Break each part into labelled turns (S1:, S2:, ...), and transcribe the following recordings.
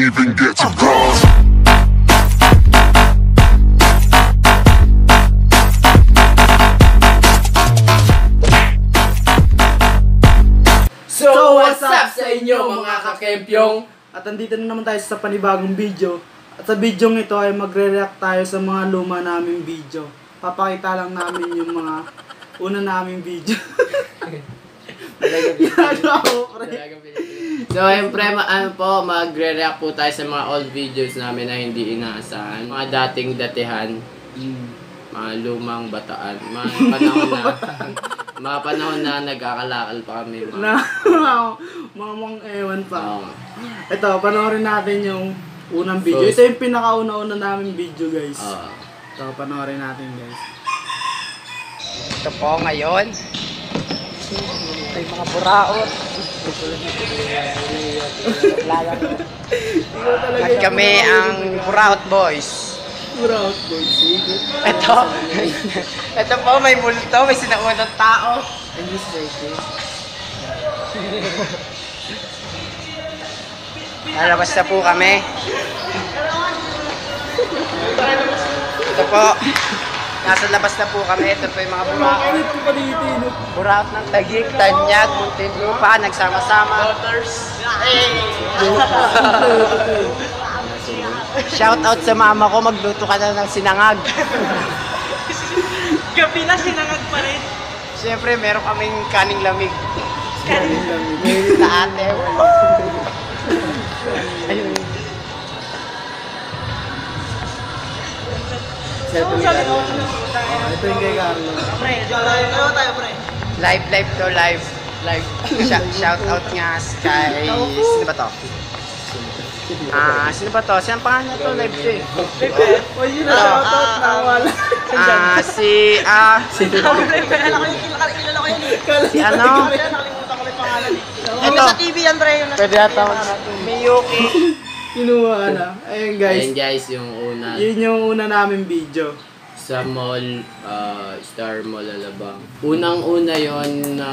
S1: even get to cross.
S2: So what's up sa inyo mga kakempyong?
S3: At andito na naman tayo sa panibagong video. At sa video ito ay magre-react tayo sa mga luma naming video. Papakita lang namin yung mga una naming video.
S2: So siyempre magre-react po tayo sa mga old videos namin na hindi inaasahan. Mga dating datihan. Mga lumang bataan. Mga panahon na nagkakalakal pa kami.
S3: Mamang ewan pa.
S2: Oo.
S3: Ito, panoorin natin yung unang video. Ito yung pinakauna-una naming video, guys. Ito, panoorin natin, guys.
S2: Ito po ngayon.
S3: Ay, mga buraot.
S2: At kami ang Buraot Boys.
S3: Buraot, boys.
S2: Ito po may multo, may sinaunang tao. Lalabas na po kami. Ito po. Nasa labas na po kami. Ito po yung mga buraot. Buraot ng Taguig, Tanyag, Muntinlupa, nagsama-sama. Shout out sa mama ko, magluto ka na ng sinangag.
S4: Gabi na sinangag pa rin.
S2: Siyempre, meron kaming kaning lamig. Kaning lamig. Na ate. Ayun.
S3: Ito yung kay Carlo.
S4: Pre, ano tayo pre?
S2: Live to live. Shout out nga kay... Sino ba to? Sino ba to? Sino ang pangalan na to? Live to eh.
S3: Uy, yun na shout out na wala.
S2: Si
S4: Kilala ko yun eh.
S2: Si ano?
S4: Nakalimutan ko yung pangalan eh.
S2: Ito.
S4: Sa TV yan, Dre.
S2: Pwede yata natin. Miyuki.
S3: Kinuha na. Ayun, guys.
S2: Ayun guys, yung una.
S3: Yun yung una naming video.
S2: Sa mall, Star Mall Alabang. Unang-una yon na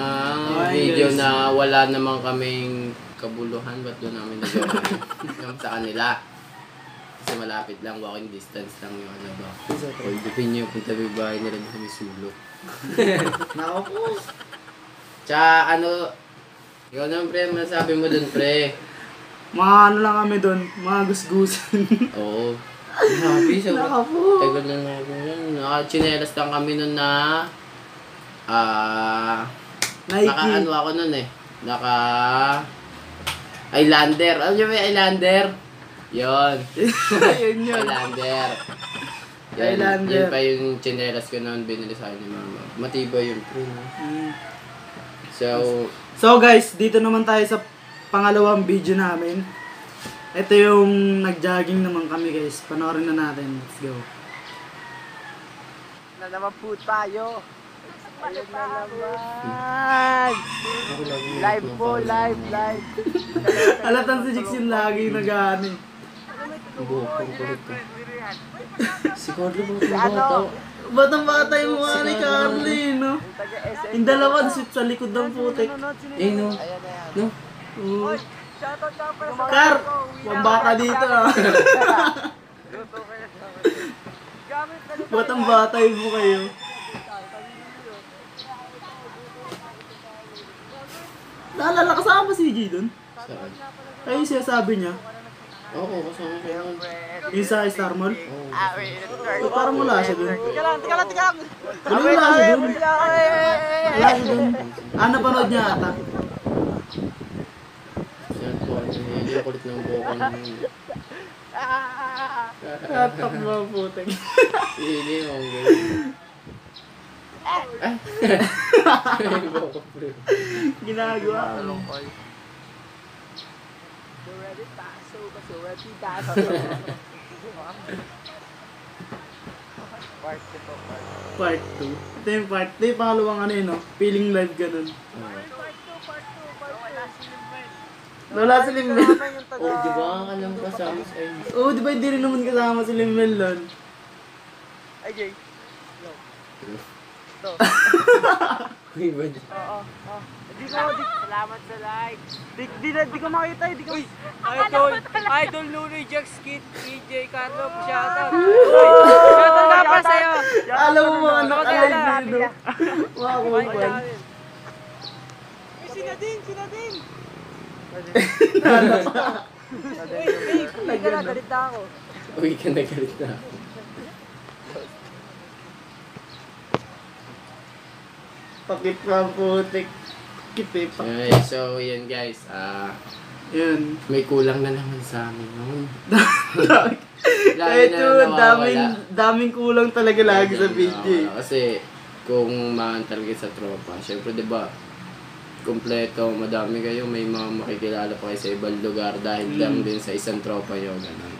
S2: video
S3: guys.
S2: na wala naman kaming kabuluhan. Ba't doon namin nagawa sa kanila? Kasi malapit lang, walking distance lang yung Alabang. O, dipin nyo, punta yung bahay nila sa Misulo.
S3: Nako po.
S2: Tsaka ano, ikaw naman pre, masabi mo dun pre.
S3: Mga ano lang kami doon, mga gusgusan.
S2: Oo. Happy sa
S3: Nako po.
S2: tagal na natin yun. Naka-chinelas lang kami nun na
S3: Nike.
S2: naka-ano ako nun eh. Islander. Alam nyo ba yung Islander? Yun.
S3: Yun yun.
S2: Islander.
S3: Islander.
S2: Yun pa yung chinelas ko noon binili sa akin ni mama. Matibay yun.
S3: So guys, dito naman tayo sa pangalawang video namin. Ito yung nag-jogging naman kami guys. Panoorin na natin. Let's go.
S2: Na naman po tayo. Ayun na naman. Live po, live.
S3: Alatang si Jixin lagi nag-ano.
S2: Si Carlo ba?
S3: Batang bata yung mukha ni Carly, no? Yung dalawa, sit sa likod ng putik.
S2: Eh, no. No.
S3: Car! Pambata dito, ah. Batang bata yung mukha kayo. Naalala, kasama ba si G dun?
S2: Saan?
S3: Ay, yung sinasabi niya.
S2: Oo, kasama ko yun.
S3: Yung sa Star Mall.
S2: Oo.
S3: Parang wala siya dun.
S4: Tika lang.
S3: Wala siya dun. Wala siya dun. Napanood niya ata.
S2: Saan po? Hindi ako ulit ng buko namin.
S3: Katok mo putik.
S2: Hindi mo ang gawin. Ay! Buko pre.
S3: Ginagawa mo. Part 2. Ito yung part 2. Yung pangalawang ano yun, no? Feeling live ganun. Wala si Limel.
S2: Oh, di ba? Alam kasama sa inyo.
S3: Oo, di ba hindi rin naman kasama si Limel doon?
S4: Ay, Jay.
S2: Uy, ba dyan?
S4: Oo. Salamat sa like.
S3: Di ko makita, di ko.
S4: Idol Nunoy Jack Skid, PJ Carlo, shoutout. Shoutout nga pa sa'yo.
S3: Alam mo mga nakalive dito. Mga kupal.
S4: Sina din.
S3: Uy,
S4: Galit na ako.
S2: Uy, ka na galit na.
S3: Pakip pa putik. Kipip.
S2: Okay, so yan guys.
S3: Yun.
S2: May kulang na naman sa amin noon.
S3: Ito, daming kulang talaga lagi sa video.
S2: Kasi kung maan talaga sa tropa, syempre 'di ba? Kompleto, madami kayo, may mga makikilala pa kayo sa ibang lugar dahil lang din sa isang tropa nyo, ganun.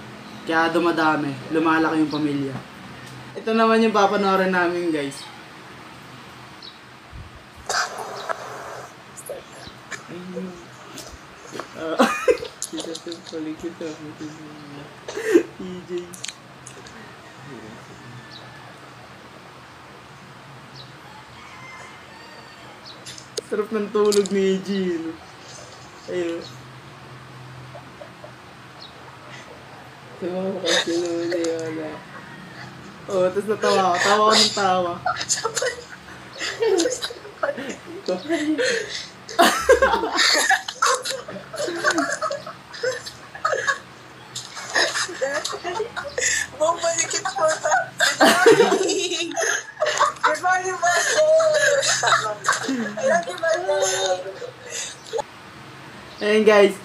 S3: Kaya dumadami, lumalaki yung pamilya. Ito naman yung papanoorin namin guys. PJ. Sarap ng tulog ni EG. Ayun.
S2: Tawa ko kasi noon wala.
S3: Oo, tapos natawa ako. Tawa ko ng tawa.
S1: Bumalik po ta. Good morning, Master.
S3: Ayun guys.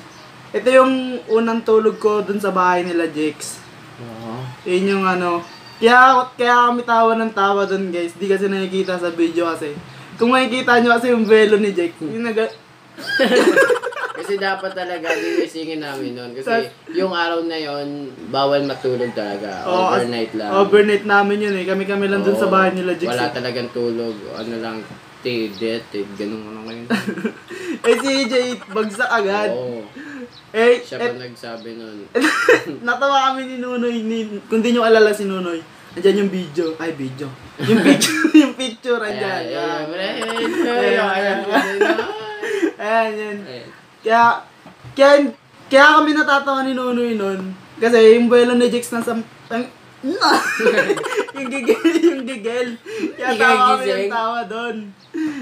S3: Ito yung unang tulog ko dun sa bahay nila Jex.
S2: Oo.
S3: Yun yung ano. Kaya kami tawa ng tawa dun guys. Di kasi nakikita sa video kasi. Kung makikita nyo kasi yung velo ni Jex. Yung
S2: Kasi dapat talaga gigisingin namin noon. Kasi yung araw na yon bawal matulog talaga. Overnight lang.
S3: Overnight namin yun eh. Kami lang dun sa bahay nila Jex.
S2: Wala talagang tulog. Ano lang, ganun ano ngayon.
S3: Eh si EJ, bagsak agad.
S2: Oo.
S3: Eh,
S2: Siya pa nagsabi nun.
S3: natawa kami ni Nunoy. Kung di nyo alala si Nunoy, andyan yung video. Ay, video. Yung picture, yung picture, andyan. Ayan, yan. Kaya kami natatawa ni Nunoy nun. Kasi yung buwelo ni Jex nasa... yung gigel. Kaya tawa kami ng tawa doon.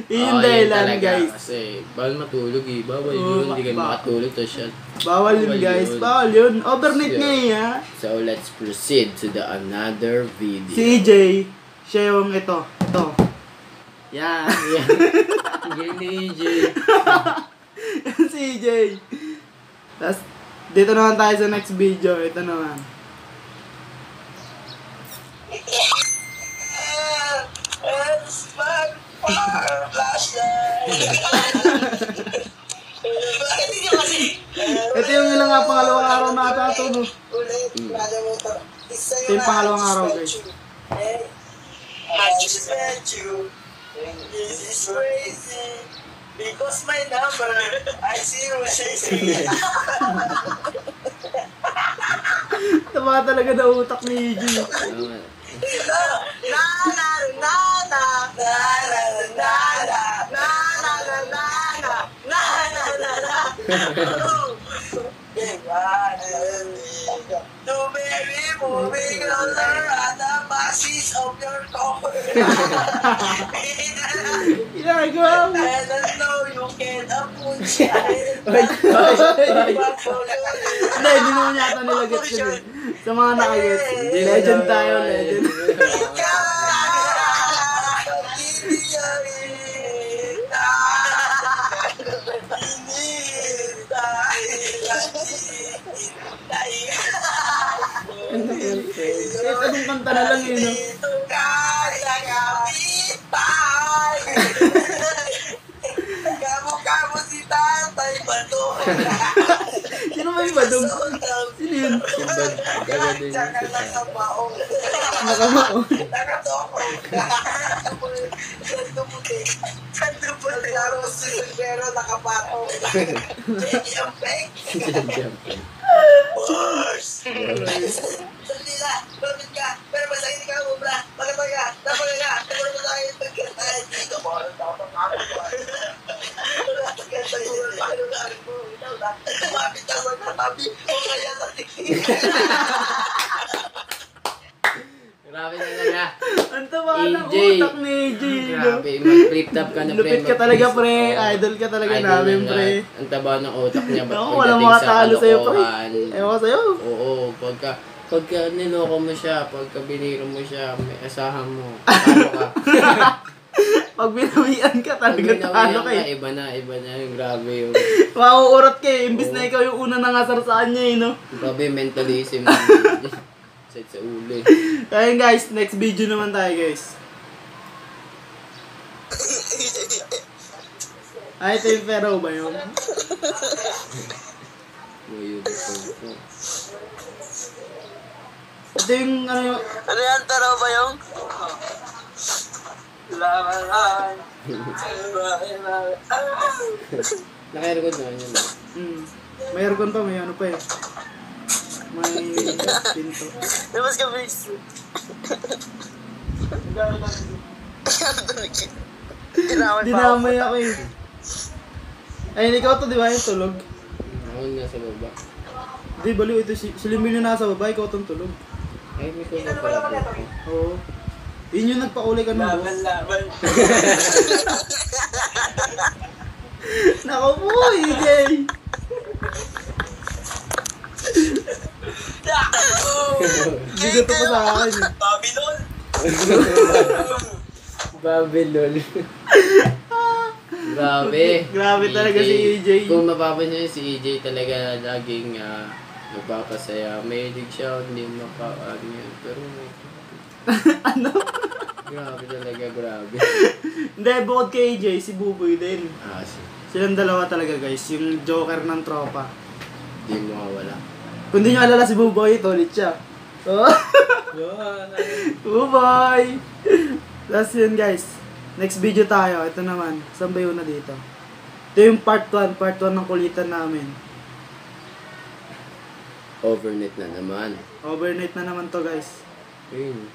S3: Yun dahilan guys.
S2: Kasi bawal matulog eh. Bawal yun. Hindi kayo makatulog.
S3: Bawal yun guys. Bawal yun. Overnight nga eh ha.
S2: So let's proceed to the another video.
S3: Si EJ, siya yung ito. Yan.
S2: Gini EJ.
S3: Si EJ. Tapos, dito naman tayo sa next video. Ito naman. Ito yung ilang nga pangalawang araw na ata ito, no? Ito yung pangalawang araw, guys.
S1: I just met you. This is crazy. Because my number, I see you chasing.
S3: Tama talaga na utak ni EJ.
S1: To baby moving closer at the masses of your core.
S3: Ginagawa mo.
S1: And I know you can appreciate.
S3: Hindi naman yata nila gets yun eh. Sa mga nakagets. Legend tayo, legend. Kahit anong kanta na lang yun, no?
S1: Kamu si Tatay Badong.
S3: Sino ba yung badong? Sino yun?
S2: Gagawin yun
S1: Tsaka
S2: siya.
S1: nakabaong.
S3: Nakamaon.
S1: Nakatokong. Sanduputi. Pero nakapatong. Yung peg. Boss! Sandila, bakit ka? Pero masakit ka, umra. Magkatay ka, tapos ka. Tapos mo tayo pagkatay. Dito mo, tapos ako. katabi. O kaya nakikinig.
S2: Grabe talaga.
S3: Ang taba ng
S2: AJ.
S3: utak ni AJ. no?
S2: Grabe, mag-flip top ka na, pre.
S3: Lupit ka talaga, pre.
S2: Oo.
S3: Idol ka talaga
S2: Idol
S3: namin,
S2: na
S3: pre.
S2: lahat. Ang taba ng utak niya. Ba't
S3: Ako,
S2: pagdating
S3: walang
S2: sa
S3: makatalo sa'yo, pre.
S2: kalokohan,
S3: Ewan ko sa'yo.
S2: Oo, pagka niloko mo siya, pagka biniro mo siya, may asahan mo. Talo ka.
S3: Pag binawian ka,
S2: Pag
S3: talaga talo ka eh.
S2: iba na yung grabe yung
S3: Mauurot ka eh. Imbis
S2: Oo.
S3: na ikaw yung una nangasar sa kanya eh, no?
S2: grabe yung mentalism sa ulo eh.
S3: Kaya guys, next video naman tayo guys. Ay, ito yung pero ba yun?
S2: Ngayon po.
S3: Ito yung ano yung...
S1: Ano yan? Taro ba yung? Laman.
S2: Nakairagod na yun.
S3: May aircon pa, may ano pa eh. May pinto.
S1: Labas ka, please.
S3: Dinamay ako eh. Ayun, ikaw to, di ba yung tulog?
S2: Ako nasa baba.
S3: Di, baliw ito. Si Limil yung nasa baba, ikaw itong tulog.
S2: Ay, may kulang pala po.
S3: Oo. Yun yung nagpakulay ka ng boss.
S1: Laban.
S3: Nako po, EJ! Bigot pa sa akin eh.
S1: Babylon.
S2: Babylon. Grabe.
S3: Grabe talaga si EJ.
S2: Kung mapapansin niyo, si EJ talaga laging nagpapasaya. Mahilig siya, hindi makaano yan. Pero
S3: Ano?
S2: grabe talaga, grabe.
S3: Hindi, bukod kay EJ, si Buboy din.
S2: Si
S3: Silang dalawa talaga guys, yung joker ng tropa.
S2: di mo mawala.
S3: Kung di nyo alala si Buboy, ito ulit siya. Oh. Buboy! Tapos yun guys, next video tayo. Ito naman, saan ba yun na dito? Ito yung part 1 ng kulitan namin.
S2: Overnight na naman.
S3: Overnight na naman to guys.
S2: Ayun.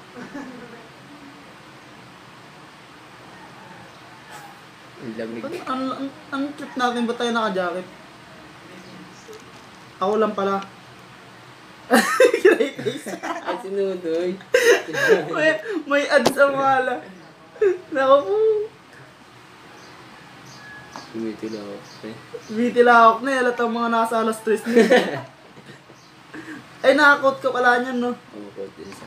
S2: Ang lamig.
S3: Ang trip natin ba tayo naka-jacket? Ako lang pala. Great days.
S2: Ay, sinudoy.
S3: may ads ang wala. Nako po.
S2: Tumitila ako.
S3: Bitilawak na, halatang mga nasa alas 3 na. Ay, nakakot ka pala niyan, no?
S2: Ang makot din sa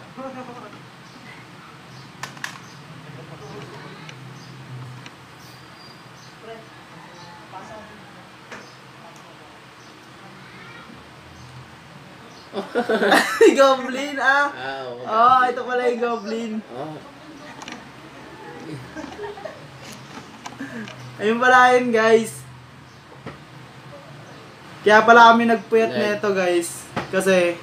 S3: Goblin, ah!
S2: oo.
S3: Oh, ito pala yung goblin.
S2: Oh.
S3: Ayun pala yun, guys. Kaya pala kami nagpuyat na ito, guys. Kasi,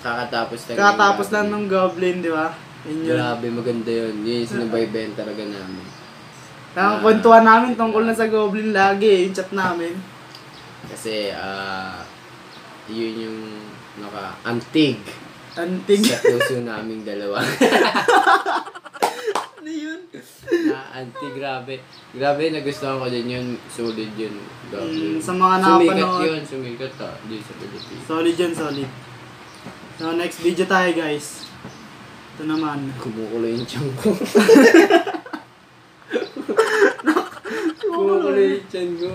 S3: kakatapos lang ng goblin, di ba? Yun yun.
S2: Grabe, maganda yun. Yun yung sinubaybayan talaga namin.
S3: Nakakwentuhan namin tungkol na sa goblin lagi, yung chat namin.
S2: Kasi, yun yung antig
S3: Anting.
S2: sa puso naming dalawa.
S3: Ano yun?
S2: Antig, grabe. Grabe, nagustuhan ko din yun. Solid yun. Grabe.
S3: Sa mga nakapanood.
S2: Sumikat yun, sumikat di sa Pilipinas.
S3: Solid yun, solid. So, next video tayo, guys. Ito naman.
S2: Kumukulo yung tiyan ko. Kumukulo yung tiyan ko.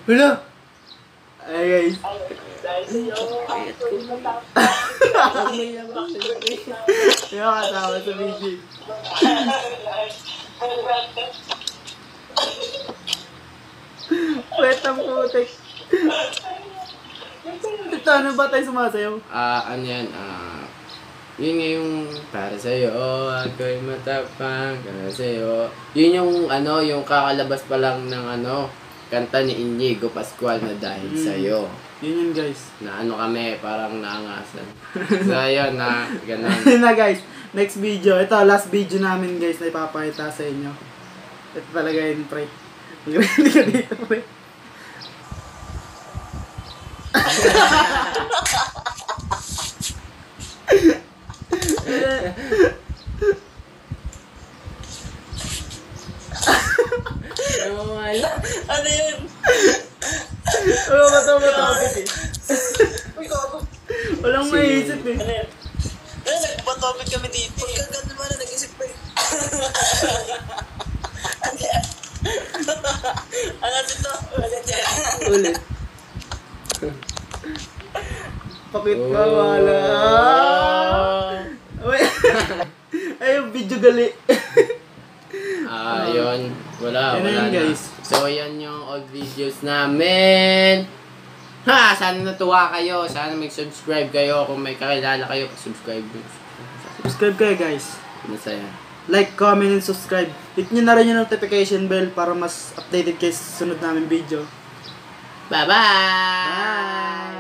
S3: Wala! Ay, guys. Yung kasama sa video. Pwetang putik. Ito, ano ba tayo sumasayaw?
S2: Ano yan, yun nga yung para sa'yo, ako'y matapang, para sa'yo. Yun yung yung kakalabas pa lang ng kanta ni Inigo Pascual na dahil sa'yo.
S3: Yun yun, guys.
S2: Na kami, parang naangasan. So, ayun, ganun.
S3: Yun na, guys. Next video. Ito, last video namin, guys, na ipapakita sa inyo. Ito talaga yun, pre. Mag-ready ka dito, pre.
S2: Wala.
S1: Ano yun?
S3: Ano ba ito? naisip eh.
S1: Ano yun? Nagpatopik kami dito. Pagkagan naman na nag-isip pa eh. Ano yan? Ano dito? Ulit yan.
S3: Ulit. Pakit ka, wala. Ay, yung video gali.
S2: Yun. Wala
S3: Yun na yun,
S2: na.
S3: guys.
S2: So, yan yung old videos namin. Ha! Sana natuwa kayo. Sana mag-subscribe kayo. Kung may kakilala kayo, subscribe nyo.
S3: Subscribe kayo, guys.
S2: Masaya.
S3: Like, comment, and subscribe. Hit nyo na rin yung notification bell para mas updated kayo sa sunod namin video.
S2: Bye-bye!
S3: Bye!